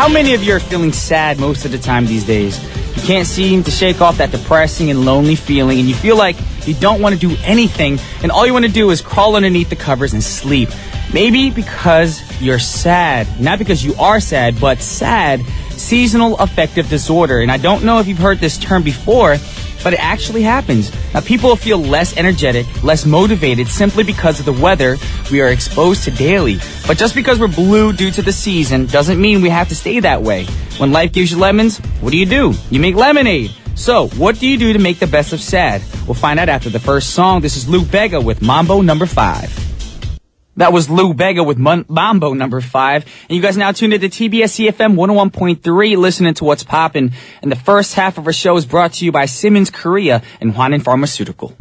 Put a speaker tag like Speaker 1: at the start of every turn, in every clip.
Speaker 1: How many of you are feeling sad most of the time these days? You can't seem to shake off that depressing and lonely feeling, and you feel like you don't want to do anything, and all you want to do is crawl underneath the covers and sleep. Maybe because you're sad. Not because you are sad, but sad. Seasonal affective disorder. And I don't know if you've heard this term before, but it actually happens. Now, people feel less energetic, less motivated simply because of the weather we are exposed to daily. But just because we're blue due to the season doesn't mean we have to stay that way. When life gives you lemons, what do? You make lemonade. So, what do you do to make the best of sad? We'll find out after the first song. This is Lou Bega with Mambo Number 5. That was Lou Bega with Mambo Number 5. And you guys now tuned into TBS efm 101.3, listening to What's Poppin'. And the first half of our show is brought to you by Simmons Korea and Hwanin Pharmaceutical.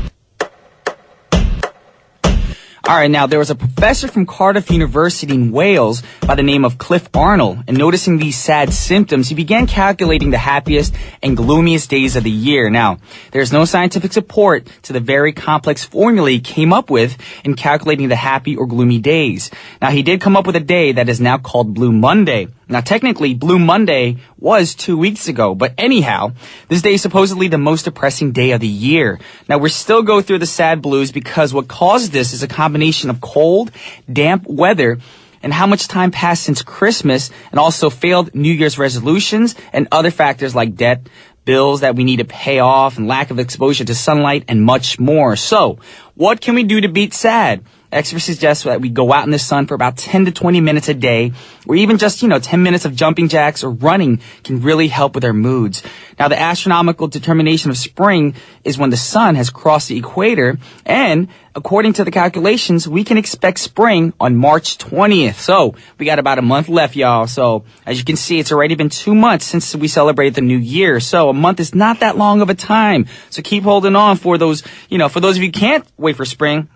Speaker 1: All right, now there was a professor from Cardiff University in Wales by the name of Cliff Arnold, and noticing these sad symptoms, he began calculating the happiest and gloomiest days of the year. Now, there's no scientific support to the very complex formula he came up with in calculating the happy or gloomy days. Now, he did come up with a day that is now called Blue Monday. Now, technically, Blue Monday was 2 weeks ago, but anyhow, this day is supposedly the most depressing day of the year. Now, we still go through the sad blues because what caused this is a combination of cold, damp weather, and how much time passed since Christmas, and also failed New Year's resolutions and other factors like debt, bills that we need to pay off, and lack of exposure to sunlight, and much more. So, what can we do to beat sad? Experts suggest that we go out in the sun for about 10 to 20 minutes a day, or even just, 10 minutes of jumping jacks or running can really help with our moods. Now, the astronomical determination of spring is when the sun has crossed the equator, and according to the calculations, we can expect spring on March 20th. So, we got about a month left, y'all. So, as you can see, it's already been 2 months since we celebrated the new year. So, a month is not that long of a time. So, keep holding on for those, for those of you who can't wait for spring.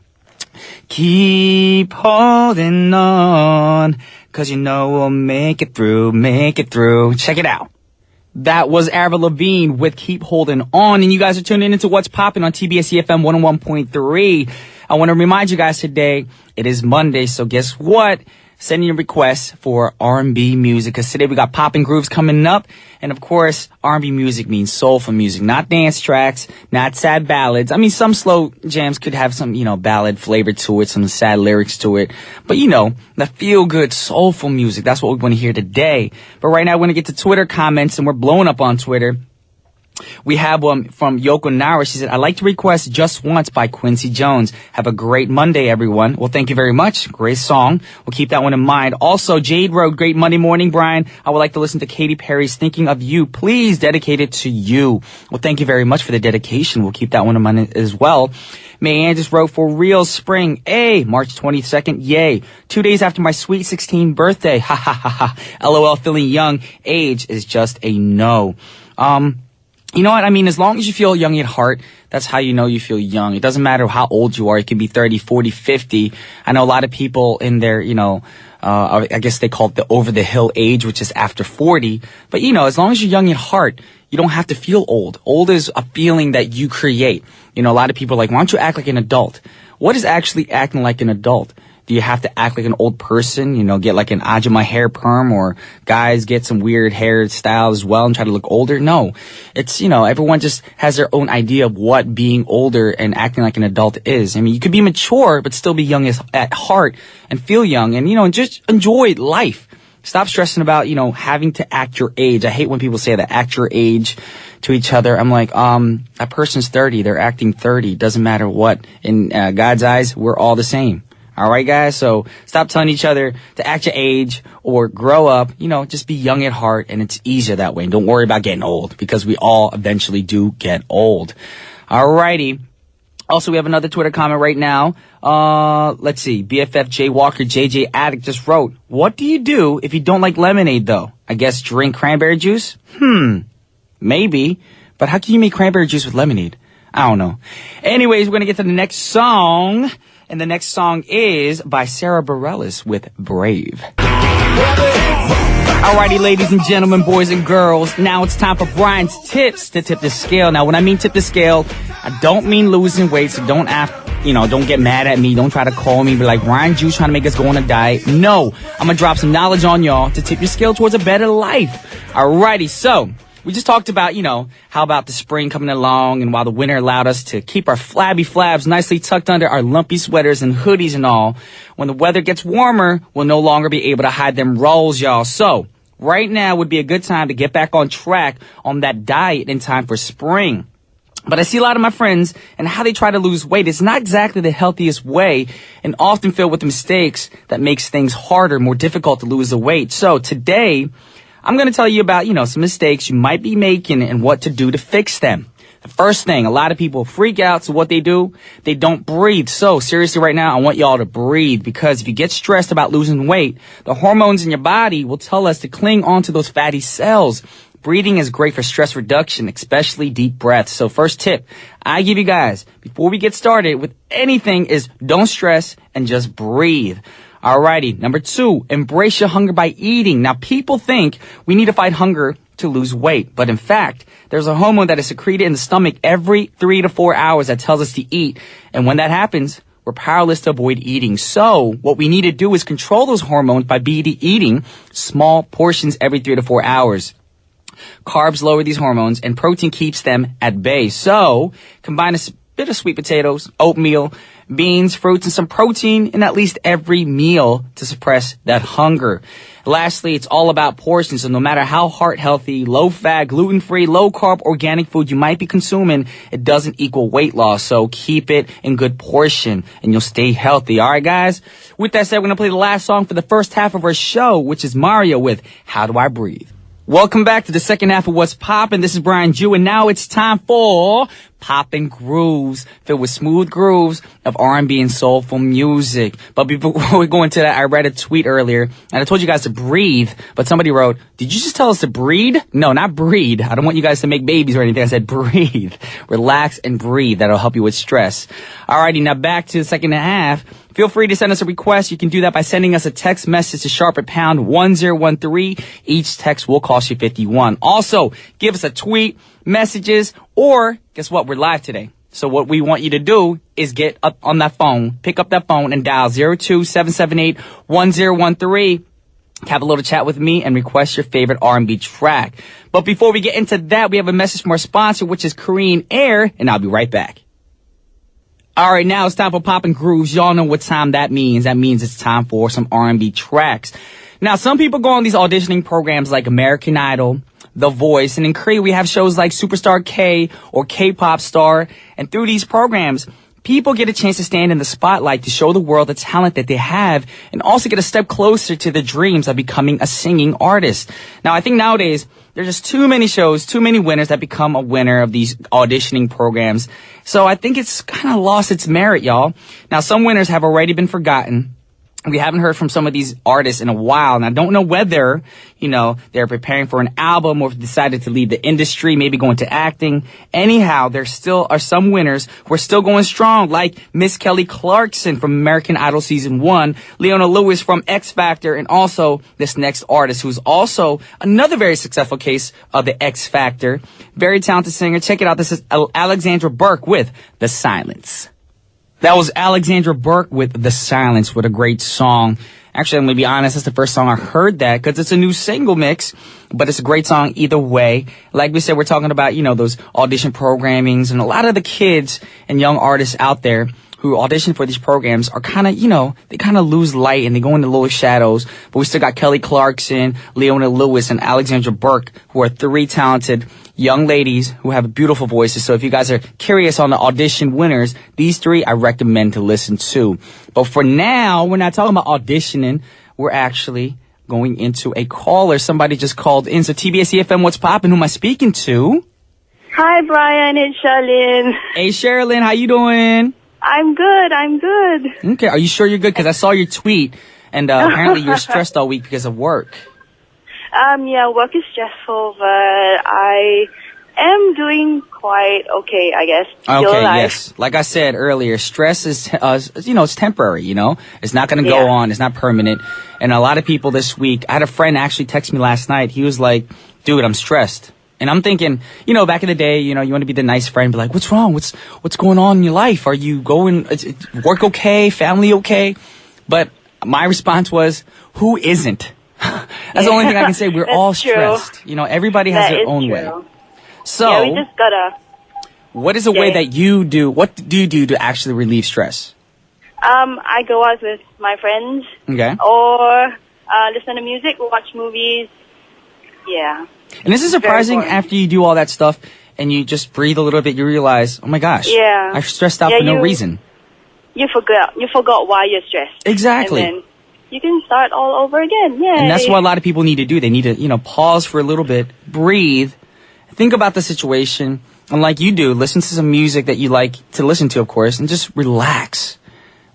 Speaker 1: Keep holding on, 'cause we'll make it through. Check it out. That was Avril Lavigne with Keep Holding On, and you guys are tuning into What's Poppin' on TBS efm 101.3. I want to remind you guys today, it is Monday, so guess what? Send in your requests for R&B music, because today we got poppin' grooves coming up. And of course, R&B music means soulful music, not dance tracks, not sad ballads. I mean, some slow jams could have some, ballad flavor to it, some sad lyrics to it. But, the feel-good, soulful music, that's what we want to hear today. But right now, I want to get to Twitter comments, and we're blowing up on Twitter. We have one from Yoko Nara. She said, I'd like to request Just Once by Quincy Jones. Have a great Monday, everyone. Well, thank you very much. Great song. We'll keep that one in mind. Also, Jade wrote, great Monday morning, Brian. I would like to listen to Katy Perry's Thinking of You. Please dedicate it to you. Well, thank you very much for the dedication. We'll keep that one in mind as well. Mayanne just wrote, for real spring. March 22nd. Yay. 2 days after my sweet 16 birthday. Ha ha ha ha. LOL, feeling young. Age is just a no. You know what? I mean, as long as you feel young at heart, that's how you know you feel young. It doesn't matter how old you are. It could be 30, 40, 50. I know a lot of people in their, I guess they call it the over the hill age, which is after 40. But, as long as you're young at heart, you don't have to feel old. Old is a feeling that you create. A lot of people are like, why don't you act like an adult? What is actually acting like an adult? Do you have to act like an old person, get like an Ajima hair perm, or guys get some weird hairstyle as well and try to look older? No. It's, everyone just has their own idea of what being older and acting like an adult is. I mean, you could be mature, but still be young at heart and feel young and, just enjoy life. Stop stressing about, having to act your age. I hate when people say that, act your age to each other. I'm like, that person's 30. They're acting 30. Doesn't matter what. In God's eyes, we're all the same. All right, guys? So stop telling each other to act your age or grow up. Just be young at heart, and it's easier that way. And don't worry about getting old, because we all eventually do get old. All righty. Also, we have another Twitter comment right now. Let's see. BFF J Walker JJ Addict just wrote, what do you do if you don't like lemonade, though? I guess drink cranberry juice? Maybe. But how can you make cranberry juice with lemonade? I don't know. Anyways, we're going to get to the next song. And the next song is by Sarah Bareilles with Brave. Alrighty, ladies and gentlemen, boys and girls, now it's time for Brian's tips to tip the scale. Now, when I mean tip the scale, I don't mean losing weight, so don't ask don't get mad at me. Don't try to call me. Be like, Ryan Juice trying to make us go on a diet. No, I'm going to drop some knowledge on y'all to tip your scale towards a better life. Alrighty, so we just talked about, how about the spring coming along, and while the winter allowed us to keep our flabby flabs nicely tucked under our lumpy sweaters and hoodies and all, when the weather gets warmer, we'll no longer be able to hide them rolls, y'all. So right now would be a good time to get back on track on that diet in time for spring. But I see a lot of my friends and how they try to lose weight. It's not exactly the healthiest way, and often filled with mistakes that makes things harder, more difficult to lose the weight. So today, I'm going to tell you about, some mistakes you might be making and what to do to fix them. The first thing, a lot of people freak out. So what they do, they don't breathe. So seriously right now, I want y'all to breathe, because if you get stressed about losing weight, the hormones in your body will tell us to cling onto those fatty cells. Breathing is great for stress reduction, especially deep breaths. So first tip I give you guys before we get started with anything is don't stress and just breathe. Alrighty, number 2, embrace your hunger by eating. Now, people think we need to fight hunger to lose weight, but in fact, there's a hormone that is secreted in the stomach every 3 to 4 hours that tells us to eat, and when that happens, we're powerless to avoid eating. So what we need to do is control those hormones by eating small portions every 3 to 4 hours. Carbs lower these hormones, and protein keeps them at bay. So combine a bit of sweet potatoes, oatmeal, beans, fruits, and some protein in at least every meal to suppress that hunger. Lastly, it's all about portions. So no matter how heart healthy, low fat, gluten free, low carb, organic food you might be consuming, it doesn't equal weight loss. So keep it in good portion and you'll stay healthy. All right, guys. With that said, we're going to play the last song for the first half of our show, which is Mario with How Do I Breathe? Welcome back to the second half of What's Poppin'. This is Brian Jew, and now it's time for Poppin' Grooves, filled with smooth grooves of R&B and soulful music. But before we go into that, I read a tweet earlier, and I told you guys to breathe, but somebody wrote, did you just tell us to breed? No, not breed. I don't want you guys to make babies or anything. I said breathe. Relax and breathe. That'll help you with stress. Alrighty, now back to the second half. Feel free to send us a request. You can do that by sending us a text message to sharp at pound 1013. Each text will cost you 51. Also, give us a tweet, messages, or guess what? We're live today. So what we want you to do is get up on that phone, pick up that phone and dial 02778-1013. Have a little chat with me and request your favorite R&B track. But before we get into that, we have a message from our sponsor, which is Korean Air, and I'll be right back. All right, now it's time for Poppin' Grooves. Y'all know what time that means. That means it's time for some R&B tracks. Now, some people go on these auditioning programs like American Idol, The Voice, and in Korea we have shows like Superstar K or K-Pop Star. And through these programs, people get a chance to stand in the spotlight to show the world the talent that they have and also get a step closer to the dreams of becoming a singing artist. Now, I think nowadays there's just too many shows, too many winners that become a winner of these auditioning programs. So I think it's kind of lost its merit, y'all. Now, some winners have already been forgotten. We haven't heard from some of these artists in a while, and I don't know whether, they're preparing for an album or decided to leave the industry, maybe go into acting. Anyhow, there still are some winners who are still going strong, like Miss Kelly Clarkson from American Idol Season 1, Leona Lewis from X Factor, and also this next artist who's also another very successful case of the X Factor. Very talented singer. Check it out. This is Alexandra Burke with The Silence. That was Alexandra Burke with The Silence. What a great song. Actually, I'm going to be honest, that's the first song I heard that because it's a new single mix, but it's a great song either way. Like we said, we're talking about, those audition programmings, and a lot of the kids and young artists out there who audition for these programs are kind of, they kind of lose light and they go into little shadows. But we still got Kelly Clarkson, Leona Lewis, and Alexandra Burke, who are three talented young ladies who have beautiful voices. So if you guys are curious on the audition winners, these three I recommend to listen to. But for now, we're not talking about auditioning. We're actually going into a caller. Somebody just called in. So TBS efm, what's poppin'? Who am I speaking to?
Speaker 2: Hi, Brian. It's Shannon.
Speaker 1: Hey, Sherilyn. How you doing?
Speaker 2: I'm good.
Speaker 1: Okay. Are you sure you're good? Because I saw your tweet, and apparently you're stressed all week because of work.
Speaker 2: Yeah, work is stressful, but I am doing quite okay, I guess.
Speaker 1: Okay, yes. Like I said earlier, stress is, it's temporary, It's not going to go on. It's not permanent. And a lot of people this week, I had a friend actually text me last night. He was like, dude, I'm stressed. And I'm thinking, back in the day, you want to be the nice friend, be like, what's wrong? What's going on in your life? Are you work okay? Family okay? But my response was, who isn't? That's the only thing I can say. We're all stressed.
Speaker 2: True.
Speaker 1: Everybody has their own
Speaker 2: true.
Speaker 1: way. So,
Speaker 2: yeah, we just gotta.
Speaker 1: what is a way that you do? What do you do to actually relieve stress?
Speaker 2: I go out with my friends.
Speaker 1: Okay.
Speaker 2: Or listen to music, watch movies. Yeah.
Speaker 1: And this is surprising after you do all that stuff and you just breathe a little bit, you realize, oh my gosh,
Speaker 2: yeah.
Speaker 1: I stressed out for no reason.
Speaker 2: You forgot why you're stressed.
Speaker 1: Exactly.
Speaker 2: And then you can start all over again. Yay.
Speaker 1: And that's what a lot of people need to do. They need to, pause for a little bit, breathe, think about the situation, and like you do, listen to some music that you like to listen to, of course, and just relax.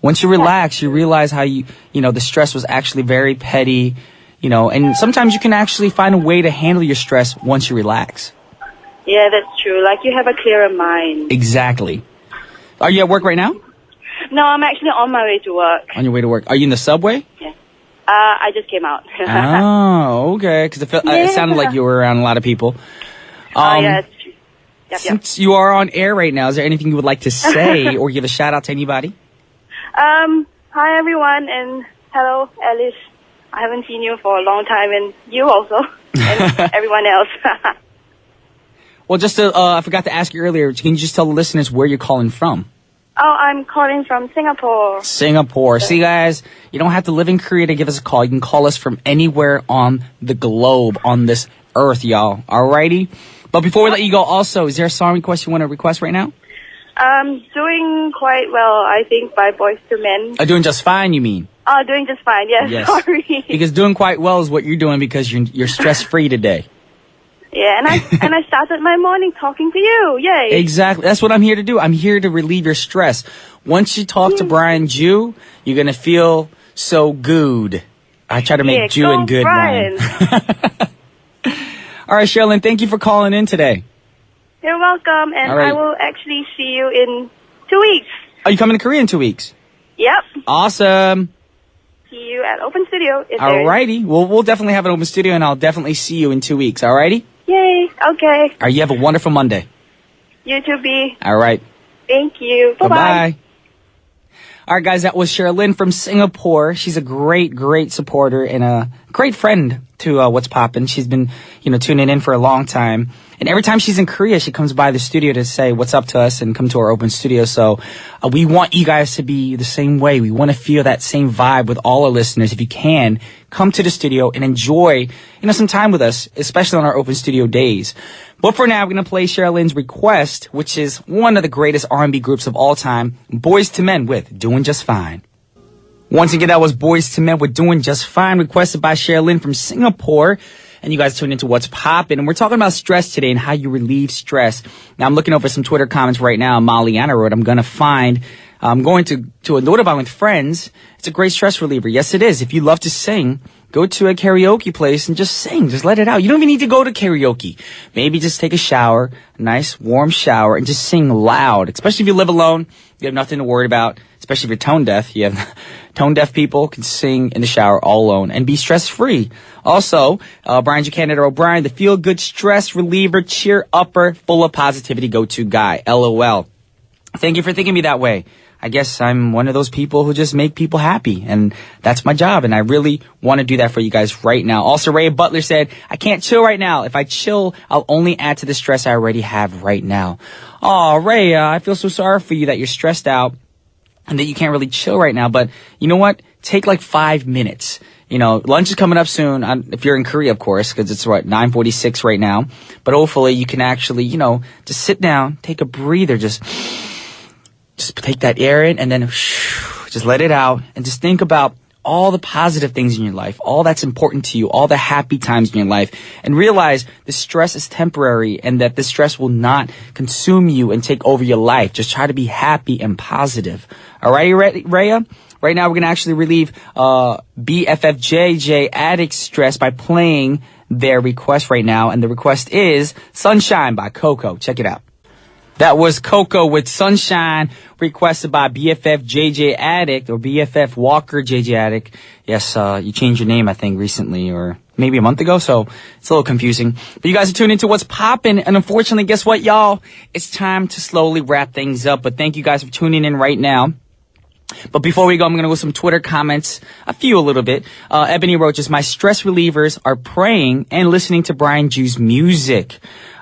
Speaker 1: Once you relax, you realize how the stress was actually very petty, and sometimes you can actually find a way to handle your stress once you relax.
Speaker 2: Yeah, that's true. Like you have a clearer mind.
Speaker 1: Exactly. Are you at work right now?
Speaker 2: No, I'm actually on my way to work.
Speaker 1: On your way to work. Are you in the subway?
Speaker 2: Yeah. I just came out.
Speaker 1: Oh, okay. Because it sounded like you were around a lot of people.
Speaker 2: Yeah, it's true. Yep.
Speaker 1: Since you are on air right now, is there anything you would like to say or give a shout out to anybody?
Speaker 2: Hi everyone, and hello Alice. I haven't seen you for a long time, and you also, and everyone else.
Speaker 1: Well, just I forgot to ask you earlier, can you just tell the listeners where you're calling from?
Speaker 2: Oh, I'm calling from Singapore.
Speaker 1: Singapore. See, guys, you don't have to live in Korea to give us a call. You can call us from anywhere on the globe, on this earth, y'all. Alrighty? But before we let you go, also, is there a song request you want to request right now?
Speaker 2: Doing quite well, I think, by Boys to Men.
Speaker 1: Doing just fine, you mean?
Speaker 2: Oh, doing just fine. Yes. Sorry.
Speaker 1: Because doing quite well is what you're doing because you're stress-free today.
Speaker 2: Yeah, and I started my morning talking to you. Yay.
Speaker 1: Exactly. That's what I'm here to do. I'm here to relieve your stress. Once you talk to Brian Jew, you're going to feel so good. I try to make Jew and good
Speaker 2: Brian.
Speaker 1: All right, Shannon, thank you for calling in today.
Speaker 2: You're welcome, and I will actually see you in 2 weeks.
Speaker 1: Are you coming to Korea in 2 weeks?
Speaker 2: Yep.
Speaker 1: Awesome.
Speaker 2: See you at Open Studio.
Speaker 1: Alrighty. Well, we'll definitely have an Open Studio, and I'll definitely see you in 2 weeks. Alrighty?
Speaker 2: Yay. Okay.
Speaker 1: All right, you have a wonderful Monday.
Speaker 2: You too, B.
Speaker 1: All right.
Speaker 2: Thank you. Bye-bye.
Speaker 1: Bye-bye. All right, guys, that was Sherilyn from Singapore. She's a great, great supporter and a great friend to What's Poppin'. She's been, tuning in for a long time. And every time she's in Korea, she comes by the studio to say what's up to us and come to our open studio. So we want you guys to be the same way. We want to feel that same vibe with all our listeners. If you can, come to the studio and enjoy, some time with us, especially on our open studio days. But for now, we're going to play Sherilyn's request, which is one of the greatest R&B groups of all time, Boys to Men with Doing Just Fine. Once again, that was Boys to Men with Doing Just Fine, requested by Sherilyn from Singapore. And you guys tuned into What's Poppin'. And we're talking about stress today and how you relieve stress. Now, I'm looking over some Twitter comments right now. Maliana wrote, I'm going to a Notabang with friends. It's a great stress reliever. Yes, it is. If you love to sing, go to a karaoke place and just sing. Just let it out. You don't even need to go to karaoke. Maybe just take a shower, a nice warm shower, and just sing loud. Especially if you live alone, you have nothing to worry about. Especially if you're tone deaf. You have tone deaf people can sing in the shower all alone and be stress free. Also, Brian Buchanan O'Brien, the feel good stress reliever, cheer upper, full of positivity go-to guy. LOL. Thank you for thinking me that way. I guess I'm one of those people who just make people happy, and that's my job, and I really want to do that for you guys right now. Also, Ray Butler said, I can't chill right now. If I chill, I'll only add to the stress I already have right now. Oh, Ray, I feel so sorry for you that you're stressed out and that you can't really chill right now, but you know what? Take like 5 minutes. Lunch is coming up soon, if you're in Korea, of course, because it's 9:46 right now, but hopefully you can actually, just sit down, take a breather, just take that air in and then just let it out and just think about all the positive things in your life, all that's important to you, all the happy times in your life, and realize the stress is temporary and that the stress will not consume you and take over your life. Just try to be happy and positive. All right, you ready, Rhea? Right now, we're going to actually relieve BFFJJ Addict stress by playing their request right now, and the request is Sunshine by Coco. Check it out. That was Coco with Sunshine, requested by BFF JJ Addict, or BFF Walker JJ Addict. Yes, you changed your name, I think, recently, or maybe a month ago, so it's a little confusing. But you guys are tuned into What's Poppin', and unfortunately, guess what, y'all? It's time to slowly wrap things up, but thank you guys for tuning in right now. But before we go, I'm going to go with some Twitter comments, a little bit. Ebony wrote, just my stress relievers are praying and listening to Brian Jew's music.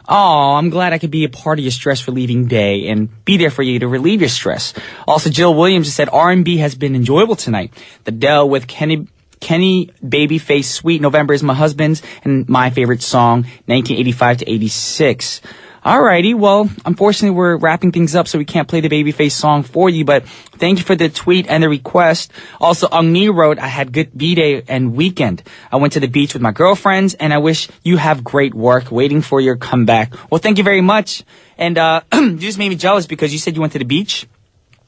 Speaker 1: Oh, I'm glad I could be a part of your stress relieving day and be there for you to relieve your stress. Also, Jill Williams just said, R&B has been enjoyable tonight. The Dell with Kenny Babyface Sweet November is my husband's and my favorite song, 1985 to 86. Alrighty, well, unfortunately we're wrapping things up so we can't play the Babyface song for you, but thank you for the tweet and the request. Also, Ongni wrote, I had good B-Day and weekend. I went to the beach with my girlfriends and I wish you have great work waiting for your comeback. Well, thank you very much. And you just made me jealous because you said you went to the beach.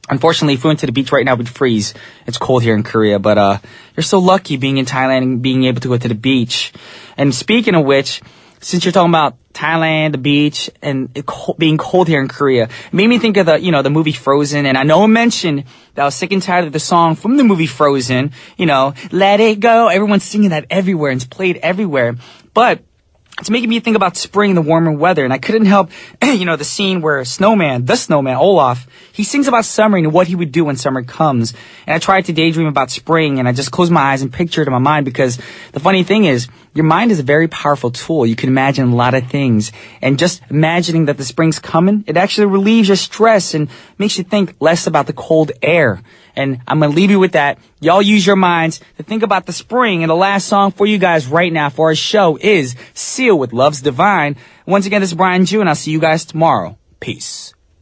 Speaker 1: Unfortunately, if we went to the beach right now, we'd freeze. It's cold here in Korea, but you're so lucky being in Thailand and being able to go to the beach. And speaking of which, since you're talking about Thailand, the beach, and being cold here in Korea, it made me think of the movie Frozen. And I know I mentioned that I was sick and tired of the song from the movie Frozen, Let It Go. Everyone's singing that everywhere and it's played everywhere. But it's making me think about spring and the warmer weather. And I couldn't help, the scene where the snowman, Olaf, he sings about summer and what he would do when summer comes. And I tried to daydream about spring and I just closed my eyes and pictured it in my mind because the funny thing is, your mind is a very powerful tool. You can imagine a lot of things. And just imagining that the spring's coming, it actually relieves your stress and makes you think less about the cold air. And I'm going to leave you with that. Y'all use your minds to think about the spring. And the last song for you guys right now for our show is Seal with Love's Divine. Once again, this is Brian Jew, and I'll see you guys tomorrow. Peace.